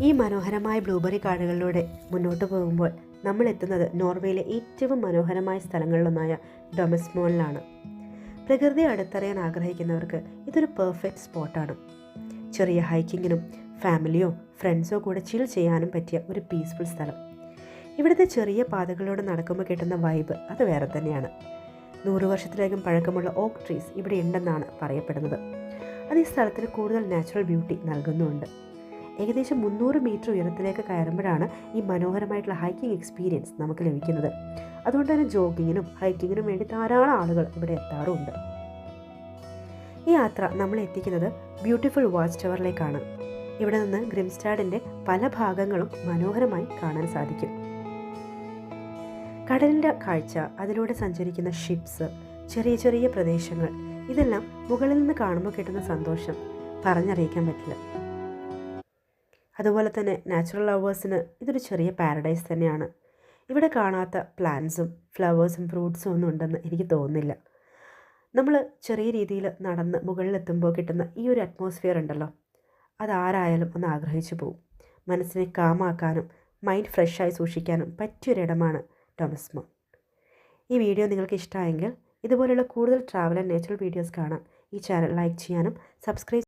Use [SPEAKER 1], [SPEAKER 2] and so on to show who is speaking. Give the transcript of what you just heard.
[SPEAKER 1] ഈ മനോഹരമായ ബ്ലൂബെറി കാടുകളിലൂടെ മുന്നോട്ട് പോകുമ്പോൾ നമ്മൾ എത്തുന്നത് നോർവേയിലെ ഏറ്റവും മനോഹരമായ സ്ഥലങ്ങളിലൊന്നായ ഡൊമസ്മോളിലാണ്. പ്രകൃതിയെ അടുത്തറിയാൻ ആഗ്രഹിക്കുന്നവർക്ക് ഇതൊരു പെർഫെക്റ്റ് സ്പോട്ടാണ്. ചെറിയ ഹൈക്കിങ്ങിനും ഫാമിലിയോ ഫ്രണ്ട്സോ കൂടെ ചിൽ ചെയ്യാനും പറ്റിയ ഒരു പീസ്ഫുൾ സ്ഥലം. ഇവിടുത്തെ ചെറിയ പാതകളിലൂടെ നടക്കുമ്പോൾ കിട്ടുന്ന വൈബ് അത് വേറെ തന്നെയാണ്. 100 വർഷത്തിലേക്കും പഴക്കമുള്ള ഓക്ക് ട്രീസ് ഇവിടെ ഉണ്ടെന്നാണ് പറയപ്പെടുന്നത്. അത് ഈ സ്ഥലത്തിന് കൂടുതൽ നാച്ചുറൽ ബ്യൂട്ടി നൽകുന്നുമുണ്ട്. ഏകദേശം 300 മീറ്റർ ഉയരത്തിലേക്ക് കയറുമ്പോഴാണ് ഈ മനോഹരമായിട്ടുള്ള ഹൈക്കിംഗ് എക്സ്പീരിയൻസ് നമുക്ക് ലഭിക്കുന്നത്. അതുകൊണ്ട് തന്നെ ജോഗിങ്ങിനും ഹൈക്കിങ്ങിനും വേണ്ടി ധാരാളം ആളുകൾ ഇവിടെ എത്താറുമുണ്ട്. ഈ യാത്ര നമ്മളെ എത്തിക്കുന്നത് ബ്യൂട്ടിഫുൾ വാച്ച് ടവറിലേക്കാണ്. ഇവിടെ നിന്ന് ഗ്രിംസ്റ്റാഡിൻ്റെ പല ഭാഗങ്ങളും മനോഹരമായി കാണാൻ സാധിക്കും. കടലിൻ്റെ കാഴ്ച, അതിലൂടെ സഞ്ചരിക്കുന്ന ഷിപ്സ്, ചെറിയ ചെറിയ പ്രദേശങ്ങൾ, ഇതെല്ലാം മുകളിൽ നിന്ന് കാണുമ്പോൾ കിട്ടുന്ന സന്തോഷം പറഞ്ഞറിയിക്കാൻ പറ്റില്ല. അതുപോലെ തന്നെ നാച്ചുറൽ ലവേഴ്സിന് ഇതൊരു ചെറിയ പാരഡൈസ് തന്നെയാണ്. ഇവിടെ കാണാത്ത പ്ലാന്റ്സും ഫ്ലവേഴ്സും ഫ്രൂട്ട്സും ഒന്നും ഉണ്ടെന്ന് എനിക്ക് തോന്നുന്നില്ല. നമ്മൾ ചെറിയ രീതിയിൽ നടന്ന് മുകളിലെത്തുമ്പോൾ കിട്ടുന്ന ഈ ഒരു അറ്റ്മോസ്ഫിയർ ഉണ്ടല്ലോ, അതാരായാലും ഒന്ന് ആഗ്രഹിച്ചു പോകും. മനസ്സിനെ കാമാക്കാനും മൈൻഡ് ഫ്രഷായി സൂക്ഷിക്കാനും പറ്റിയൊരിടമാണ് ഡൊമസ്മോൾ. ഈ വീഡിയോ നിങ്ങൾക്ക് ഇഷ്ടമായെങ്കിൽ ഇതുപോലെയുള്ള കൂടുതൽ ട്രാവൽ ആൻഡ് നേച്ചുറൽ വീഡിയോസ് കാണാൻ ഈ ചാനൽ ലൈക്ക് ചെയ്യാനും സബ്സ്ക്രൈബ്